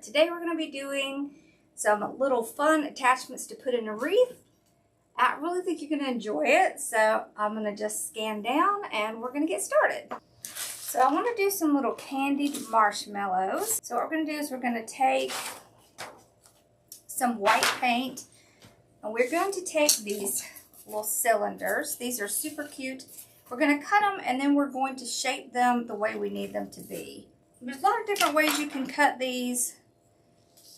start. Today we're going to be doing some little fun attachments to put in a wreath. I really think you're going to enjoy it, so I'm going to just scan down and we're going to get started. So I want to do some little candied marshmallows. So what we're going to do is we're going to take some white paint and we're going to take these little cylinders. These are super cute. We're going to cut them and then we're going to shape them the way we need them to be. There's a lot of different ways you can cut these.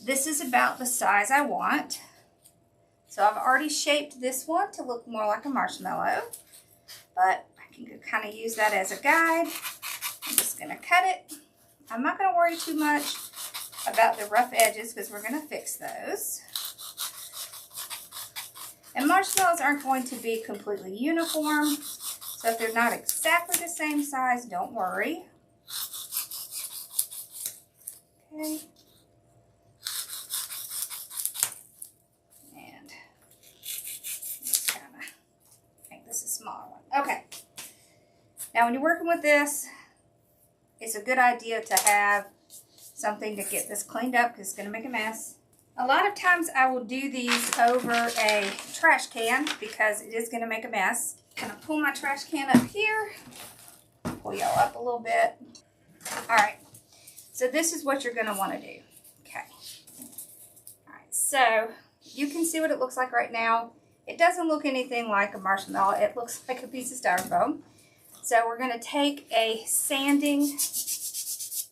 This is about the size I want. So I've already shaped this one to look more like a marshmallow, but I can kind of use that as a guide. I'm just going to cut it. I'm not going to worry too much about the rough edges because we're going to fix those. And marshmallows aren't going to be completely uniform, so if they're not exactly the same size, don't worry. Okay. And just kind of make this a smaller one. Okay. Now when you're working with this, it's a good idea to have something to get this cleaned up because it's going to make a mess. A lot of times I will do these over a trash can because it is going to make a mess. I'm going to pull my trash can up here. Pull y'all up a little bit. Alright, so this is what you're going to want to do. Okay. Alright, so you can see what it looks like right now. It doesn't look anything like a marshmallow. It looks like a piece of styrofoam. So we're going to take a sanding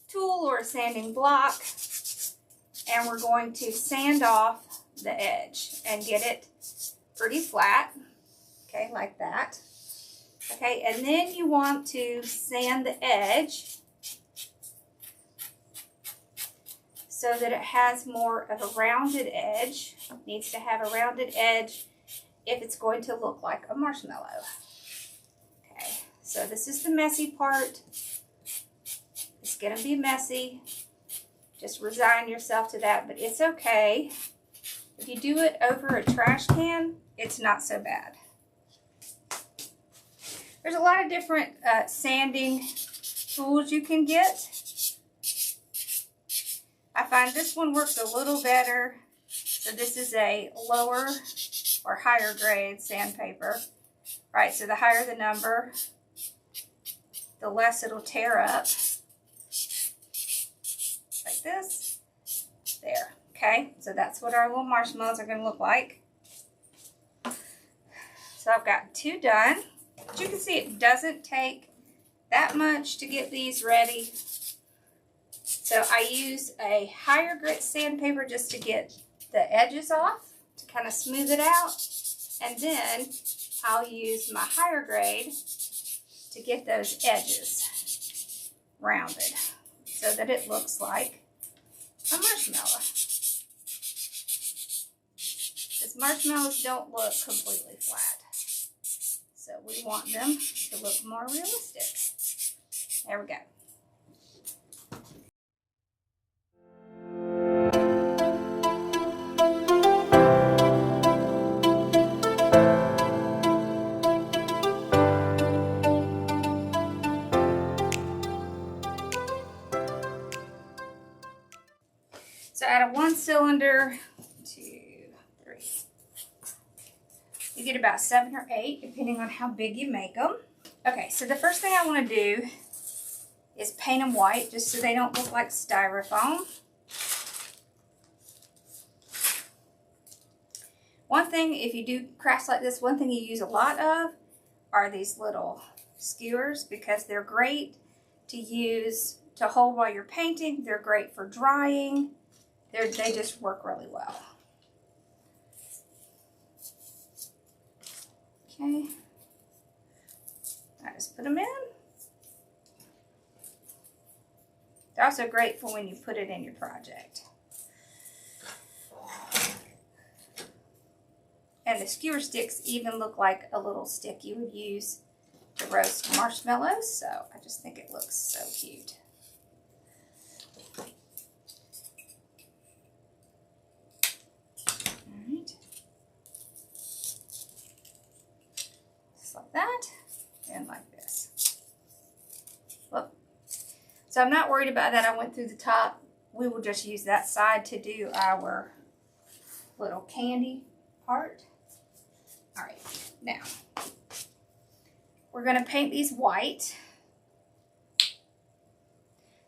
tool or a sanding block and we're going to sand off the edge and get it pretty flat. Okay, like that. Okay, and then you want to sand the edge so that it has more of a rounded edge. It needs to have a rounded edge if it's going to look like a marshmallow. Okay, so this is the messy part. It's going to be messy. Just resign yourself to that, but it's okay. If you do it over a trash can, it's not so bad. There's a lot of different sanding tools you can get. I find this one works a little better. So this is a lower or higher grade sandpaper. Right, so the higher the number, the less it'll tear up. Like this. There. Okay, so that's what our little marshmallows are going to look like. So I've got two done. But you can see it doesn't take that much to get these ready. So I use a higher grit sandpaper just to get the edges off, to kind of smooth it out. And then I'll use my higher grade to get those edges rounded so that it looks like a marshmallow. Because marshmallows don't look completely flat. So we want them to look more realistic. There we go. So out of one cylinder, 2, 3, you get about 7 or 8, depending on how big you make them. Okay, so the first thing I want to do is paint them white, just so they don't look like styrofoam. One thing, if you do crafts like this, one thing you use a lot of are these little skewers, because they're great to use to hold while you're painting. They're great for drying. They just work really well. Okay. I just put them in. They're also great for when you put it in your project. And the skewer sticks even look like a little stick you would use to roast marshmallows. So I just think it looks so cute. Like that and like this. Whoop. So I'm not worried about that. I went through the top we will just use that side to do our little candy part. All right, now we're going to paint these white.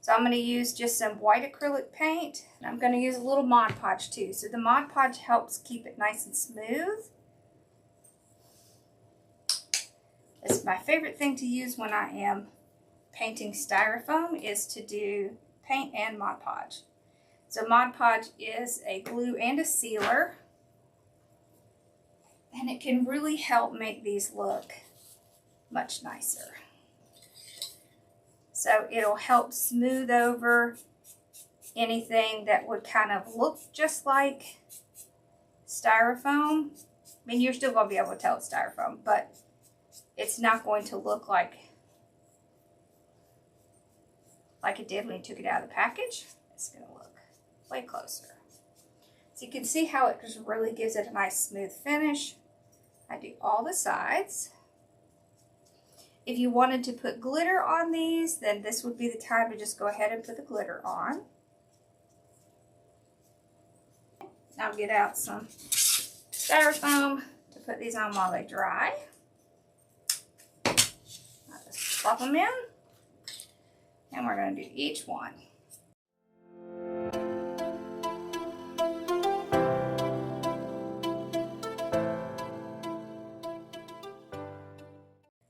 So I'm going to use just some white acrylic paint, and I'm going to use a little Mod Podge too. So the Mod Podge helps keep it nice and smooth. It's my favorite thing to use when I am painting styrofoam, is to do paint and Mod Podge. So Mod Podge is a glue and a sealer, and it can really help make these look much nicer. So it'll help smooth over anything that would kind of look just like styrofoam. I mean, you're still going to be able to tell it's styrofoam, but it's not going to look like it did when you took it out of the package. It's going to look way closer. So you can see how it just really gives it a nice smooth finish. I do all the sides. If you wanted to put glitter on these, then this would be the time to just go ahead and put the glitter on. I'll get out some styrofoam to put these on while they dry. I'll just plop them in, and we're going to do each one.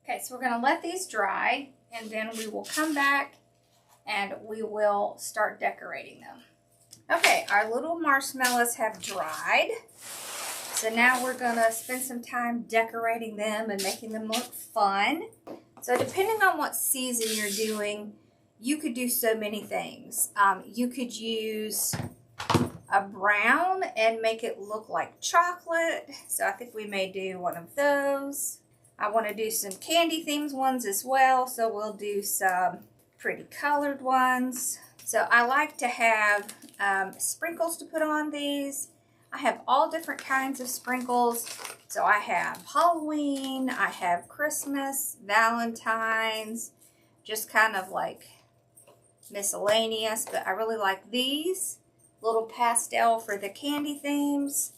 Okay, so we're going to let these dry, and then we will come back and we will start decorating them. Okay, our little marshmallows have dried. So now we're going to spend some time decorating them and making them look fun. So depending on what season you're doing, you could do so many things. You could use a brown and make it look like chocolate. So I think we may do one of those. I want to do some candy themed ones as well, so we'll do some pretty colored ones. So I like to have sprinkles to put on these. I have all different kinds of sprinkles. So I have Halloween, I have Christmas, Valentine's, just kind of like miscellaneous, but I really like these. Little pastel for the candy themes.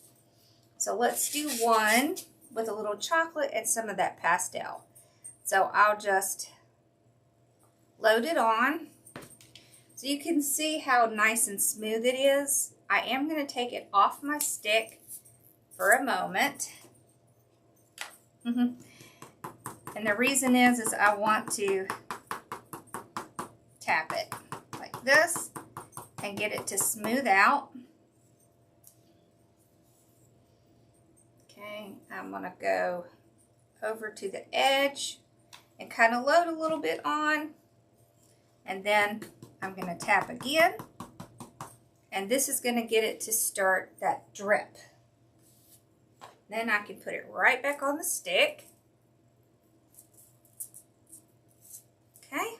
So let's do one with a little chocolate and some of that pastel. So I'll just load it on. So you can see how nice and smooth it is. I am going to take it off my stick for a moment. And the reason is I want to tap it like this and get it to smooth out. Okay, I'm going to go over to the edge and kind of load a little bit on, and then I'm going to tap again, and this is going to get it to start that drip. Then I can put it right back on the stick. Okay.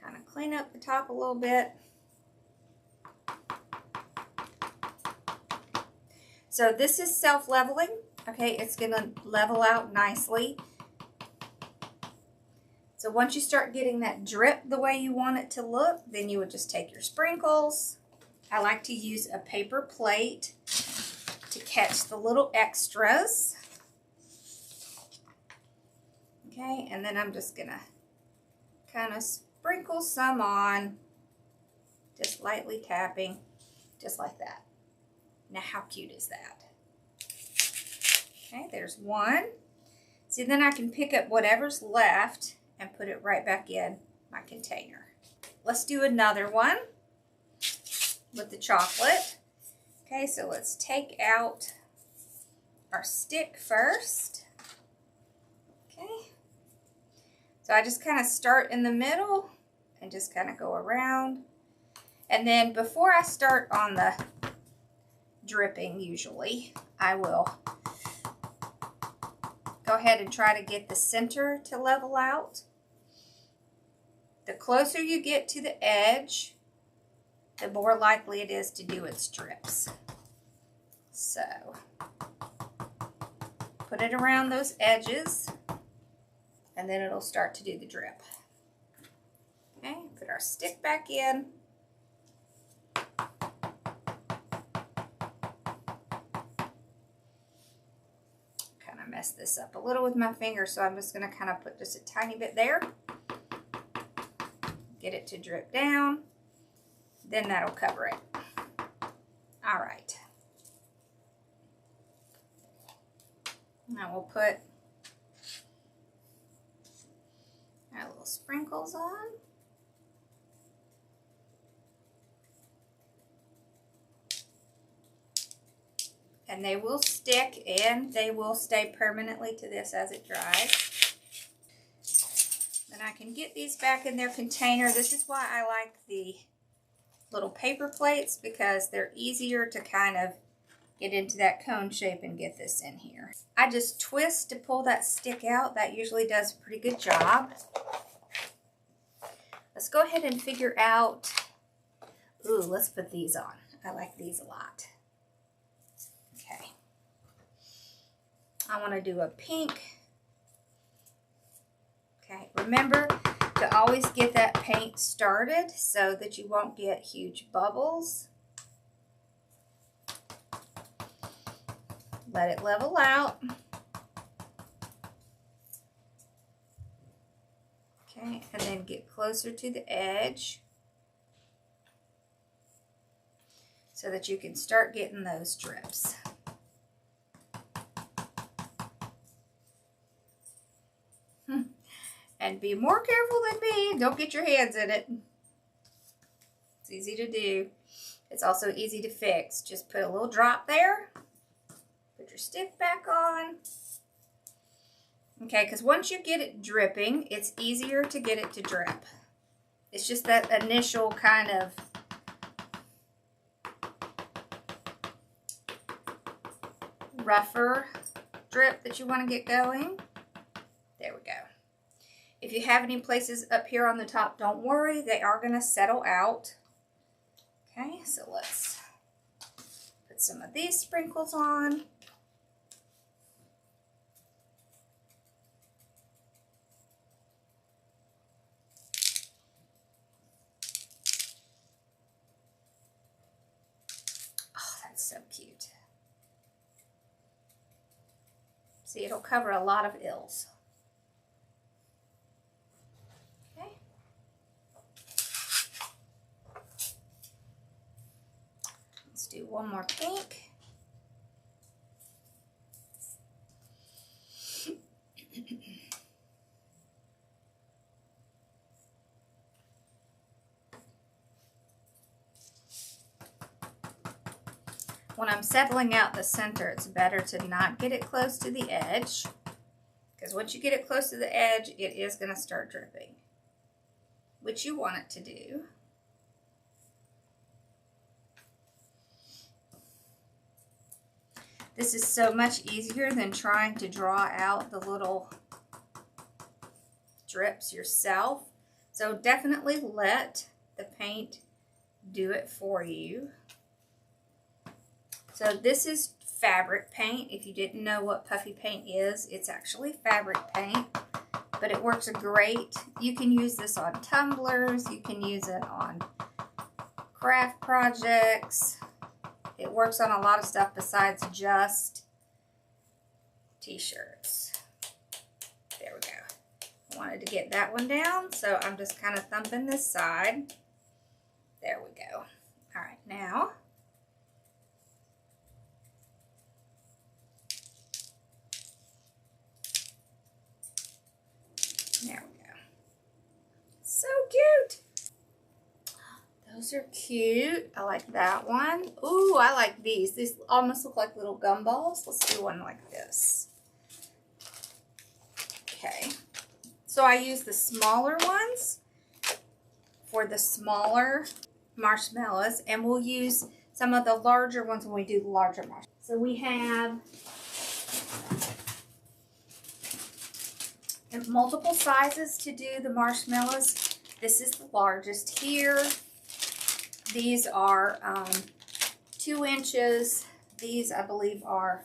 Kind of clean up the top a little bit. So this is self-leveling, okay? It's gonna level out nicely. So once you start getting that drip the way you want it to look, then you would just take your sprinkles. I like to use a paper plate to catch the little extras. Okay, and then I'm just gonna kind of sprinkle some on, just lightly tapping, just like that. Now, how cute is that? Okay, there's one. See, then I can pick up whatever's left and put it right back in my container. Let's do another one with the chocolate. Okay, so let's take out our stick first. Okay. So I just kind of start in the middle and just kind of go around. And then before I start on the dripping, usually I will go ahead and try to get the center to level out. The closer you get to the edge, the more likely it is to do its drips. So put it around those edges, and then it'll start to do the drip. Okay, put our stick back in. Kind of messed this up a little with my finger, so I'm just going to kind of put just a tiny bit there. Get it to drip down. Then that'll cover it. All right. Now we'll put our little sprinkles on. And they will stick and they will stay permanently to this as it dries. Then I can get these back in their container. This is why I like the little paper plates, because they're easier to kind of get into that cone shape and get this in here. I just twist to pull that stick out. That usually does a pretty good job. Let's go ahead and figure out, ooh, let's put these on. I like these a lot. Okay. I want to do a pink. Okay, remember to always get that paint started so that you won't get huge bubbles. Let it level out. Okay, and then get closer to the edge so that you can start getting those drips. And be more careful than me. Don't get your hands in it. It's easy to do. It's also easy to fix. Just put a little drop there. Put your stick back on. Okay, because once you get it dripping, it's easier to get it to drip. It's just that initial kind of rougher drip that you want to get going. There we go. If you have any places up here on the top, don't worry, they are going to settle out. Okay, so let's put some of these sprinkles on. Oh, that's so cute. See, it'll cover a lot of ills. Do one more pink. When I'm settling out the center, it's better to not get it close to the edge, because once you get it close to the edge, it is going to start dripping, which you want it to do. This is so much easier than trying to draw out the little drips yourself. So definitely let the paint do it for you. So this is fabric paint. If you didn't know what puffy paint is, it's actually fabric paint, but it works great. You can use this on tumblers. You can use it on craft projects. It works on a lot of stuff besides just t-shirts. There we go. I wanted to get that one down, so I'm just kind of thumping this side. There we go. All right, now there we go. So cute. Those are cute. I like that one. Ooh, I like these. These almost look like little gumballs. Let's do one like this. Okay. So I use the smaller ones for the smaller marshmallows, and we'll use some of the larger ones when we do the larger marshmallows. So we have multiple sizes to do the marshmallows. This is the largest here. These are 2 inches. These, I believe, are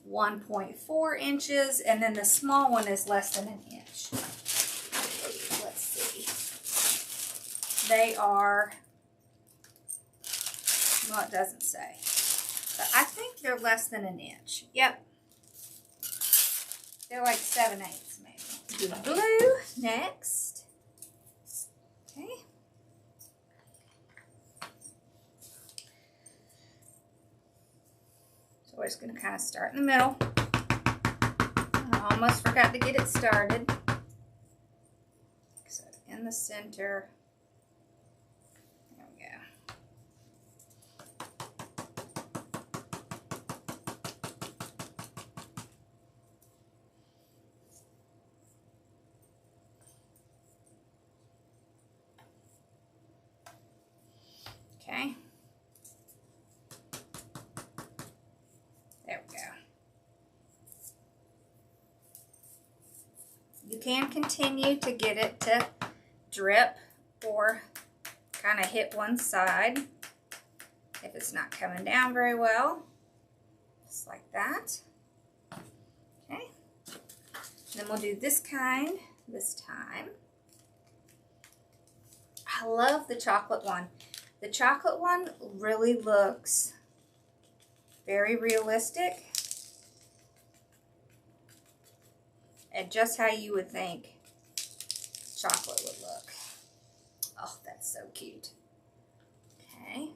1.4 inches. And then the small one is less than an inch. they are, well, it doesn't say, but I think they're less than an inch. Yep. They're like 7/8 maybe. Do blue next. Okay. So we're just going to kind of start in the middle. I almost forgot to get it started. So in the center. There we go. Okay. There we go. You can continue to get it to drip or kind of hit one side if it's not coming down very well. Just like that. Okay. Then we'll do this kind this time. I love the chocolate one. The chocolate one really looks very realistic and just how you would think chocolate would look. Oh, that's so cute. Okay.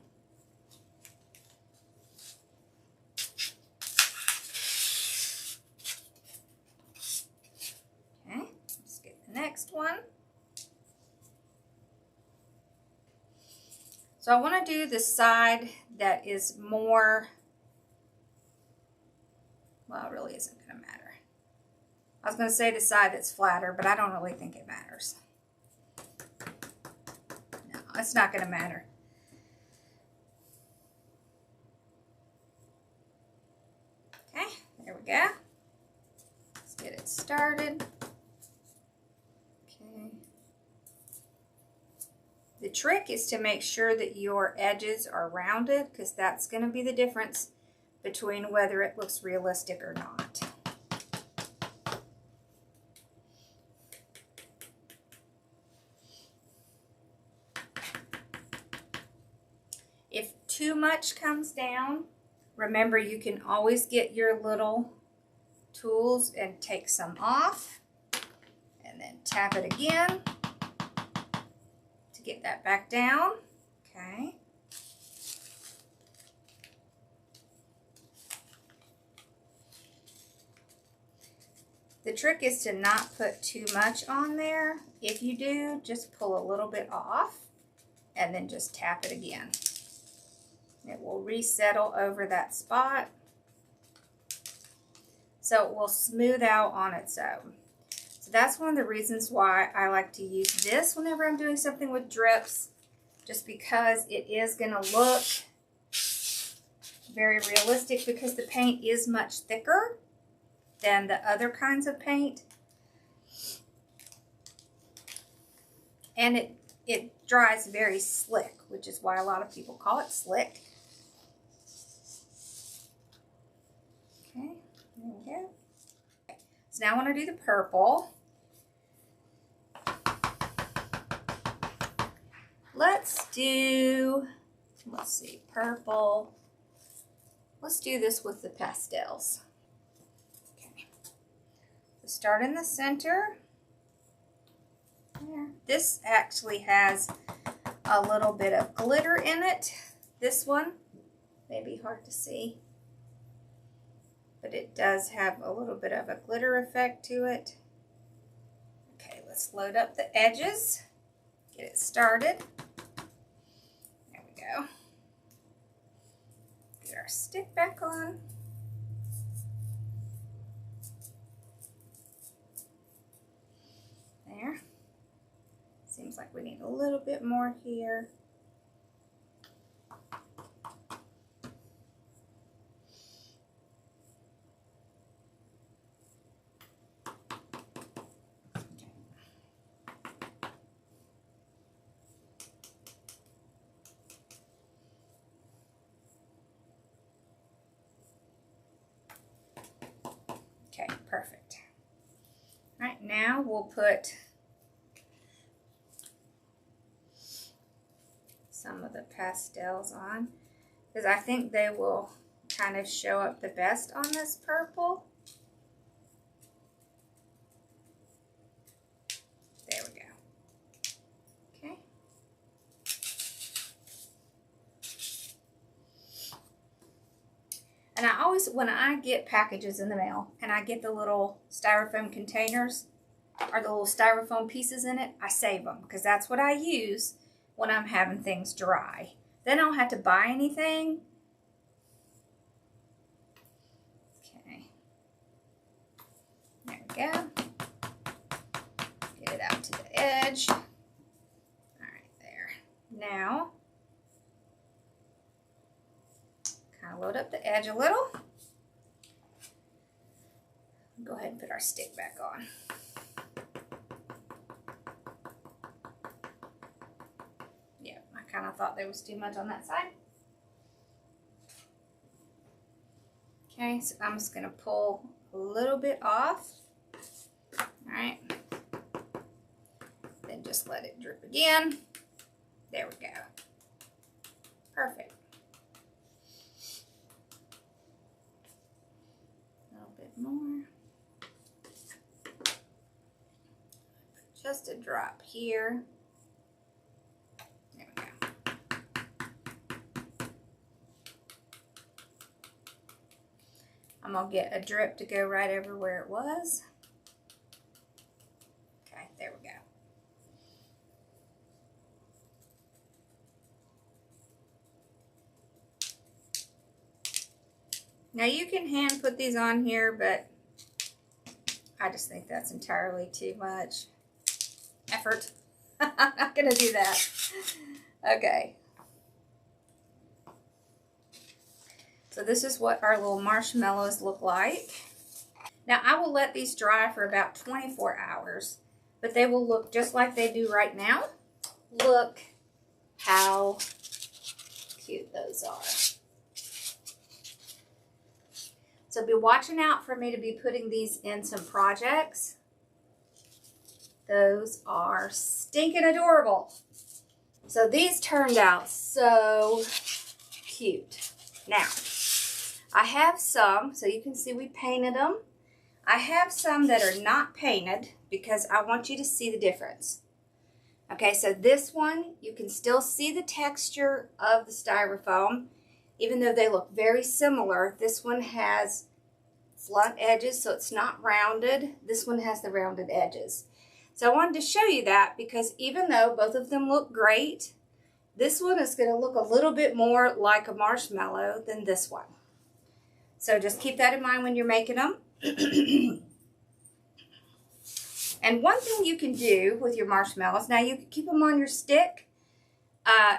Okay, let's get the next one. So I want to do the side that is more, well, it really isn't going to matter. I was going to say the side that's flatter, but I don't really think it matters. No, it's not going to matter. Okay, there we go. Let's get it started. Okay. The trick is to make sure that your edges are rounded, because that's going to be the difference between whether it looks realistic or not. If too much comes down, remember you can always get your little tools and take some off and then tap it again to get that back down. Okay. The trick is to not put too much on there. If you do, just pull a little bit off and then just tap it again. It will resettle over that spot, so it will smooth out on its own. So that's one of the reasons why I like to use this whenever I'm doing something with drips, just because it is going to look very realistic, because the paint is much thicker than the other kinds of paint. And it dries very slick, which is why a lot of people call it slick. Okay, there we go. Okay. So now I want to do the purple. Let's see, purple. Let's do this with the pastels. Okay. So start in the center. There. This actually has a little bit of glitter in it. This one may be hard to see, but it does have a little bit of a glitter effect to it. Okay, let's load up the edges, get it started. There we go. Get our stick back on. There. Seems like we need a little bit more here. Okay, perfect. All right, now we'll put pastels on, because I think they will kind of show up the best on this purple. There we go. Okay. And I always, when I get packages in the mail and I get the little styrofoam containers or the little styrofoam pieces in it, I save them because that's what I use when I'm having things dry. Then I don't have to buy anything. Okay. There we go. Get it out to the edge. All right, there. Now, kind of load up the edge a little. Go ahead and put our stick back on. Yeah, I kind of thought there was too much on that side. Okay, so I'm just going to pull a little bit off. All right. Then just let it drip again. There we go. Perfect. A little bit more. Just a drop here. There we go. I'm going to get a drip to go right over where it was. Okay, there we go. Now you can hand put these on here, but I just think that's entirely too much effort. I'm not going to do that. Okay. So this is what our little marshmallows look like. Now I will let these dry for about 24 hours, but they will look just like they do right now. Look how cute those are. So be watching out for me to be putting these in some projects. Those are stinking adorable. So these turned out so cute. Now, I have some, so you can see we painted them. I have some that are not painted because I want you to see the difference. Okay, so this one, you can still see the texture of the styrofoam. Even though they look very similar, this one has blunt edges, so it's not rounded. This one has the rounded edges. So I wanted to show you that because even though both of them look great, this one is going to look a little bit more like a marshmallow than this one. So just keep that in mind when you're making them. And one thing you can do with your marshmallows, now you can keep them on your stick,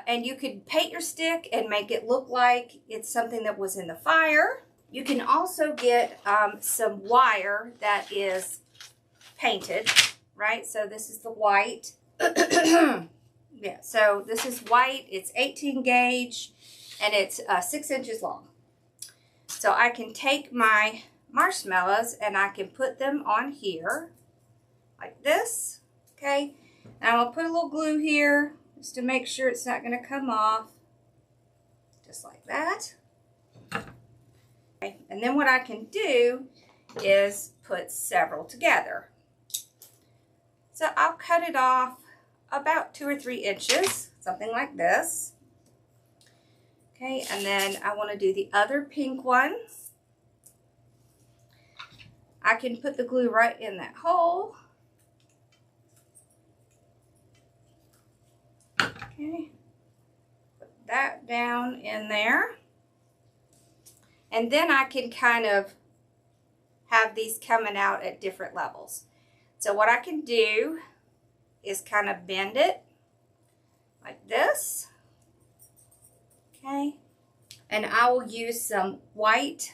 and you could paint your stick and make it look like it's something that was in the fire. You can also get some wire that is painted, right? So this is the white. Yeah, so this is white. It's 18 gauge and it's 6 inches long. So I can take my marshmallows and I can put them on here like this, okay? And I'm gonna put a little glue here just to make sure it's not gonna come off, just like that. Okay. And then what I can do is put several together. So I'll cut it off about 2 or 3 inches, something like this. Okay, and then I want to do the other pink one. I can put the glue right in that hole. Okay, put that down in there. And then I can kind of have these coming out at different levels. So what I can do is kind of bend it like this. Okay, and I will use some white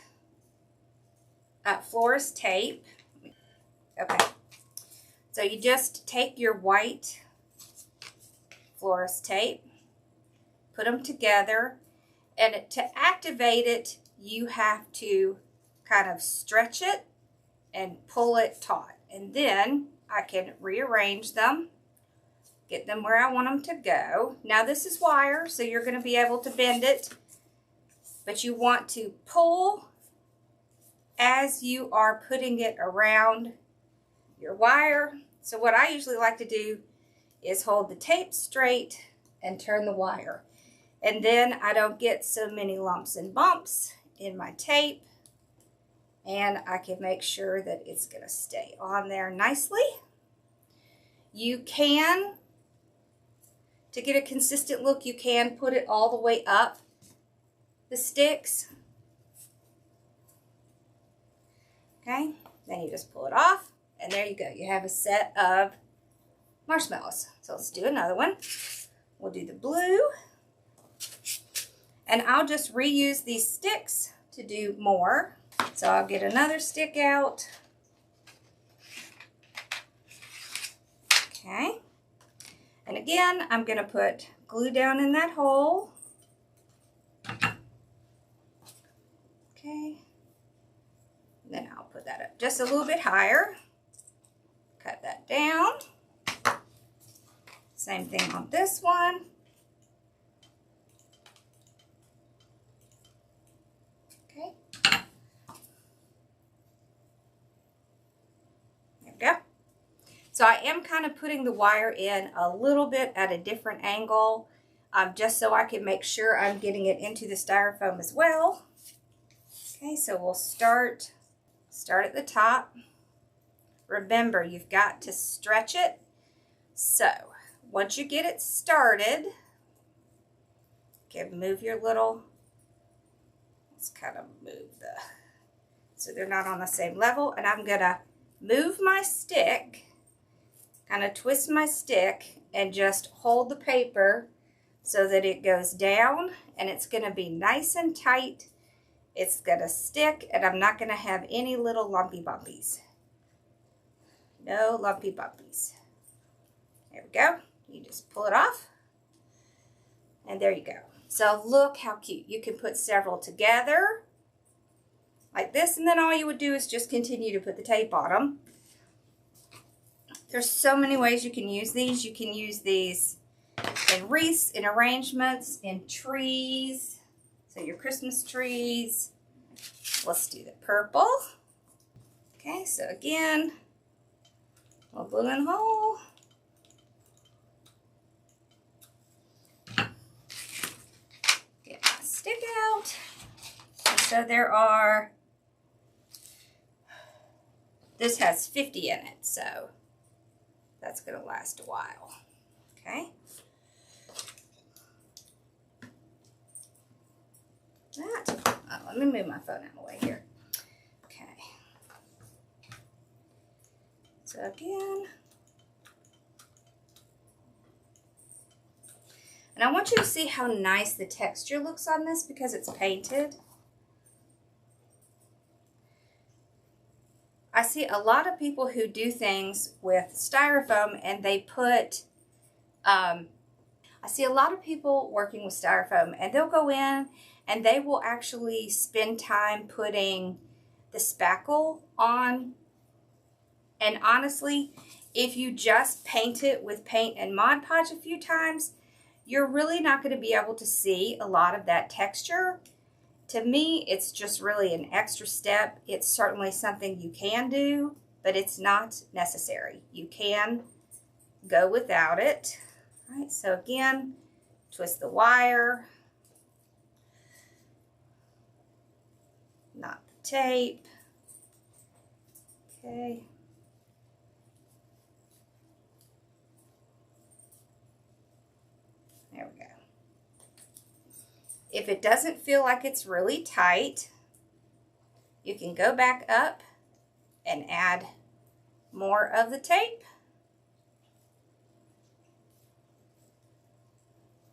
florist tape. Okay, so you just take your white florist tape, put them together, and to activate it, you have to kind of stretch it and pull it taut. And then I can rearrange them Get them where I want them to go. Now this is wire, so you're going to be able to bend it, but you want to pull as you are putting it around your wire. So what I usually like to do is hold the tape straight and turn the wire. And then I don't get so many lumps and bumps in my tape. And I can make sure that it's going to stay on there nicely. You can, to get a consistent look, you can put it all the way up the sticks. Okay, then you just pull it off, and there you go. You have a set of marshmallows. So let's do another one. We'll do the blue. And I'll just reuse these sticks to do more. So I'll get another stick out. Okay. And again, I'm going to put glue down in that hole. Okay. Then I'll put that up just a little bit higher. Cut that down. Same thing on this one. Okay. There we go. So I am kind of putting the wire in a little bit at a different angle, just so I can make sure I'm getting it into the styrofoam as well. Okay, so we'll start at the top. Remember, you've got to stretch it. So once you get it started, okay, move your little, let's kind of move so they're not on the same level. And I'm gonna move my stick, kind of twist my stick, and just hold the paper so that it goes down, and it's gonna be nice and tight. It's gonna stick, and I'm not gonna have any little lumpy bumpies. No lumpy bumpies. There we go. You just pull it off, and there you go. So look how cute. You can put several together like this, and then all you would do is just continue to put the tape on them. There's so many ways you can use these. You can use these in wreaths, in arrangements, in trees. So your Christmas trees. Let's do the purple. Okay, so again, a little blue and hole. Get my stick out. And so there are, this has 50 in it, so that's going to last a while. Okay. Let me move my phone out of the way here. Okay. So again, and I want you to see how nice the texture looks on this because it's painted. I see a lot of people who do things with styrofoam and they put, I see a lot of people working with styrofoam and they'll go in and they will actually spend time putting the spackle on. And honestly, if you just paint it with paint and Mod Podge a few times, you're really not going to be able to see a lot of that texture. To me, it's just really an extra step. It's certainly something you can do, but it's not necessary. You can go without it. All right, so again, twist the wire. Not the tape. Okay. There we go. If it doesn't feel like it's really tight, you can go back up and add more of the tape.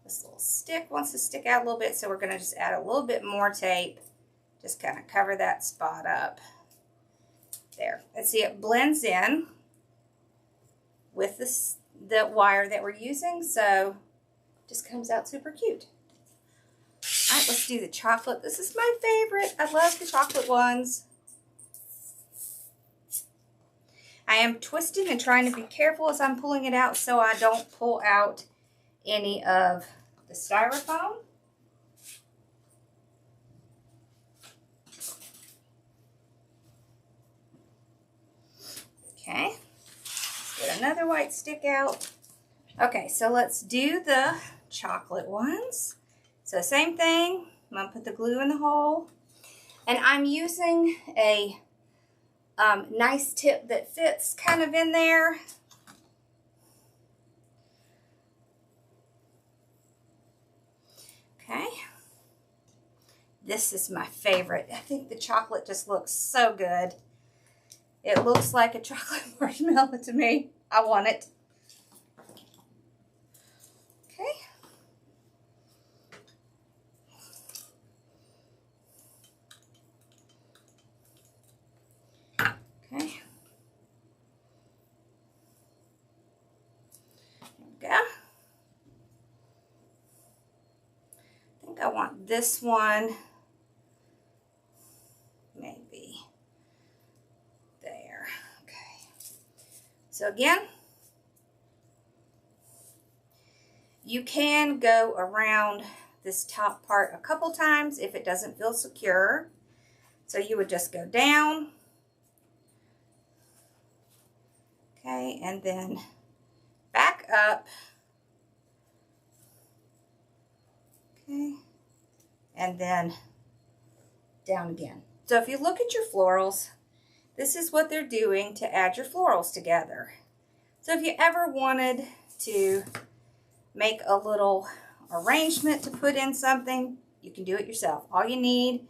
This little stick wants to stick out a little bit, so we're going to just add a little bit more tape. Just kind of cover that spot up. There. And see, it blends in with the wire that we're using, so it just comes out super cute. All right, let's do the chocolate. This is my favorite. I love the chocolate ones. I am twisting and trying to be careful as I'm pulling it out so I don't pull out any of the styrofoam. Okay, let's get another white stick out. Okay, so let's do the chocolate ones. So same thing, I'm gonna put the glue in the hole. And I'm using a nice tip that fits kind of in there. Okay. This is my favorite. I think the chocolate just looks so good. It looks like a chocolate marshmallow to me. I want it. Okay. Okay. There we go. I think I want this one, maybe there. Okay. So again, you can go around this top part a couple times if it doesn't feel secure. So you would just go down. Okay, and then back up. Okay, and then down again. So if you look at your florals, this is what they're doing to add your florals together. So if you ever wanted to make a little arrangement to put in something, you can do it yourself. All you need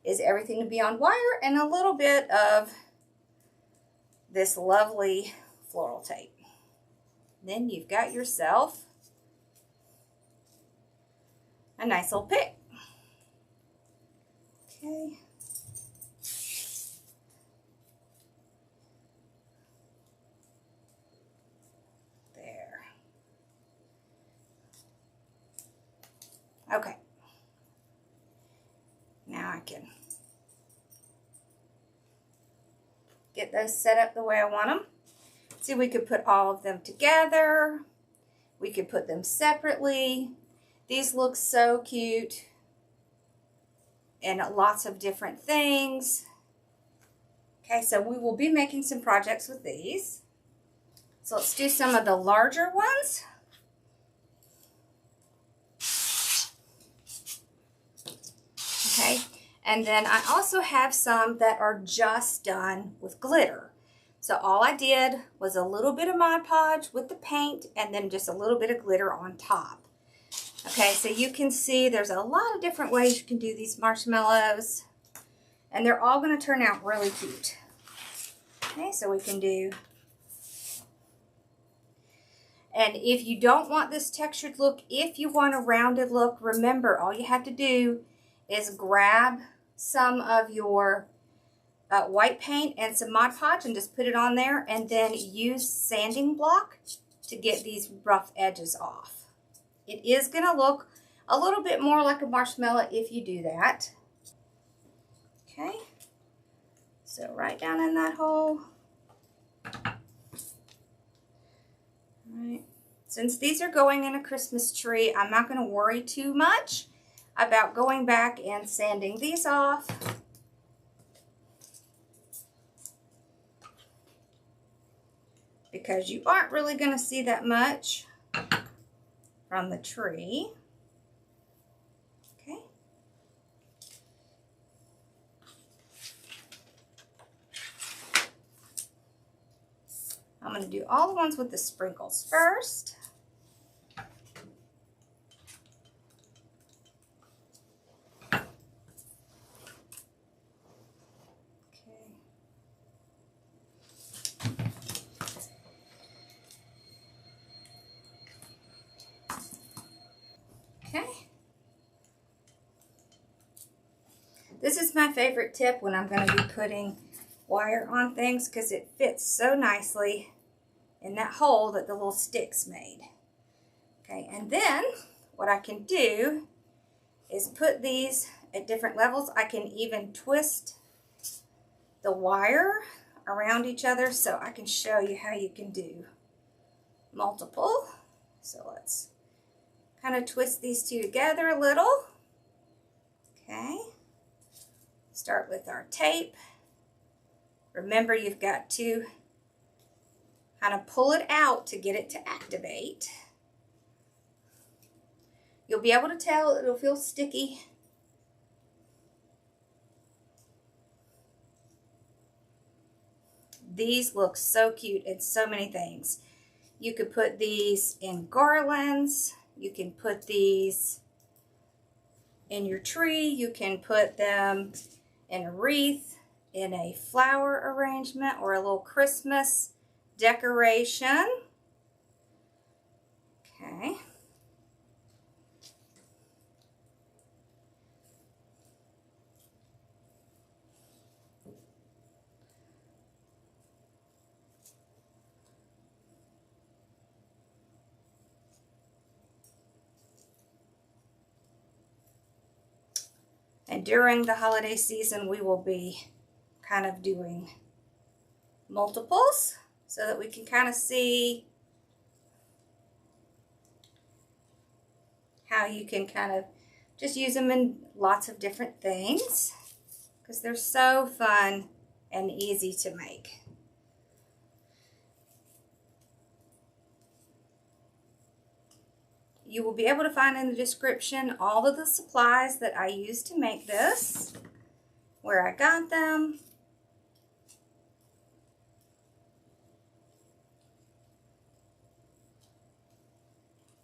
is everything to be on wire and a little bit of this lovely floral tape. Then you've got yourself a nice little pick. Okay. There. Okay. Now I can get those set up the way I want them. See, we could put all of them together. We could put them separately. These look so cute and lots of different things. Okay, so we will be making some projects with these. So let's do some of the larger ones. Okay, and then I also have some that are just done with glitter. So all I did was a little bit of Mod Podge with the paint and then just a little bit of glitter on top. Okay, so you can see there's a lot of different ways you can do these marshmallows, and they're all going to turn out really cute. Okay, so we can do, and if you don't want this textured look, if you want a rounded look, remember all you have to do is grab some of your white paint and some Mod Podge and just put it on there, and then use sanding block to get these rough edges off. It is going to look a little bit more like a marshmallow if you do that. Okay, so right down in that hole. All right. Since these are going in a Christmas tree, I'm not going to worry too much about going back and sanding these off. Because you aren't really going to see that much from the tree. Okay. I'm going to do all the ones with the sprinkles first. Okay. This is my favorite tip when I'm going to be putting wire on things because it fits so nicely in that hole that the little sticks made. Okay, and then what I can do is put these at different levels. I can even twist the wire around each other so I can show you how you can do multiple. So let's kind of twist these two together a little. Okay. Start with our tape. Remember, you've got to kind of pull it out to get it to activate. You'll be able to tell it'll feel sticky. These look so cute in so many things. You could put these in garlands. You can put these in your tree. You can put them in a wreath, in a flower arrangement, or a little Christmas decoration. Okay. And during the holiday season, we will be kind of doing multiples so that we can kind of see how you can kind of just use them in lots of different things because they're so fun and easy to make. You will be able to find in the description all of the supplies that I used to make this, where I got them.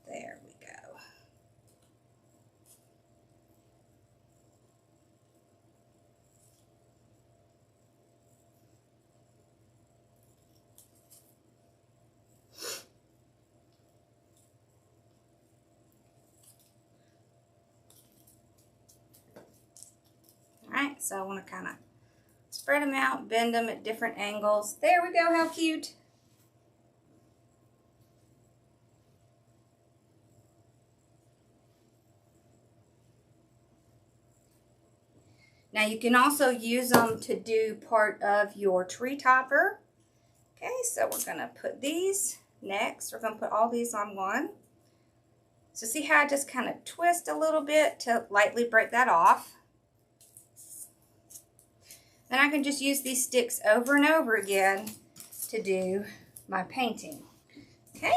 There we go. Alright, so I want to kind of spread them out, bend them at different angles. There we go, how cute. Now you can also use them to do part of your tree topper. Okay, so we're going to put these next. We're going to put all these on one. So see how I just kind of twist a little bit to lightly break that off. Then I can just use these sticks over and over again to do my painting. Okay,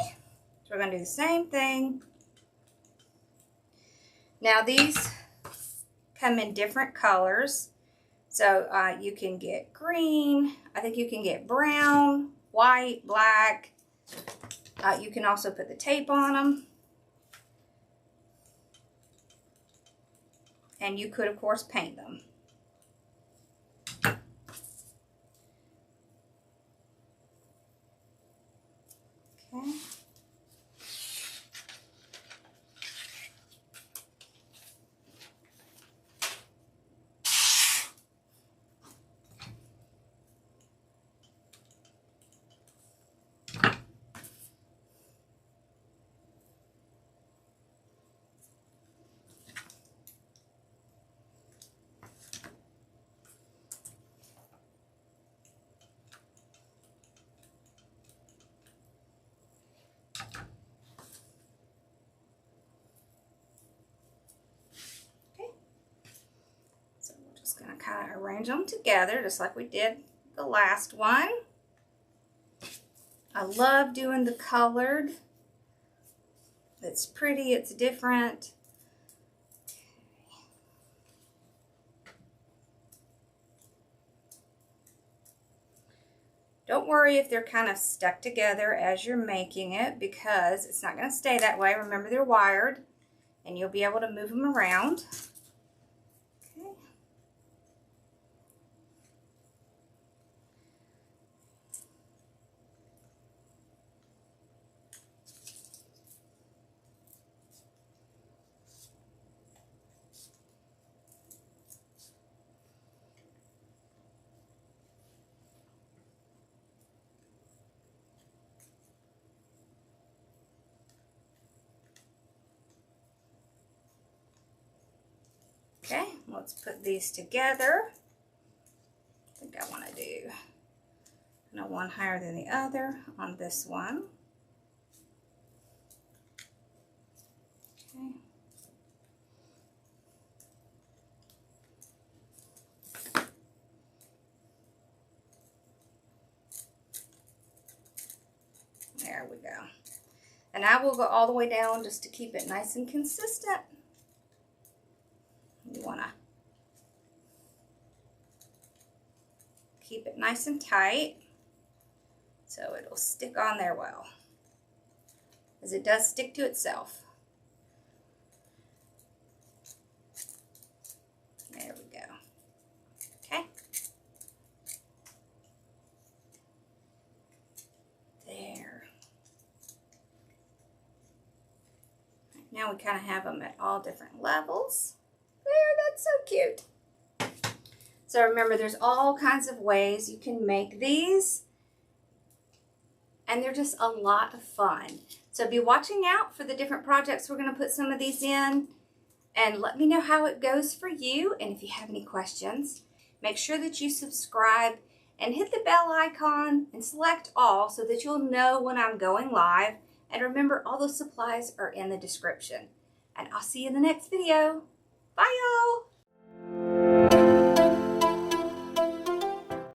so we're going to do the same thing. Now these come in different colors. So you can get green, I think you can get brown, white, black. You can also put the tape on them. And you could, of course, paint them. Okay. Going to kind of arrange them together just like we did the last one. I love doing the colored. It's pretty, it's different. Don't worry if they're kind of stuck together as you're making it because it's not going to stay that way. Remember, they're wired and you'll be able to move them around. Okay, let's put these together. I think I want to do No one higher than the other on this one. Okay. There we go. And I will go all the way down just to keep it nice and consistent. You want to keep it nice and tight so it'll stick on there well, as it does stick to itself. There we go. Okay. There. Now we kind of have them at all different levels. There, that's so cute. So remember, there's all kinds of ways you can make these, and they're just a lot of fun. So be watching out for the different projects we're going to put some of these in, and let me know how it goes for you. And if you have any questions, make sure that you subscribe and hit the bell icon and select all so that you'll know when I'm going live. And remember, all those supplies are in the description. And I'll see you in the next video. Bye, y'all.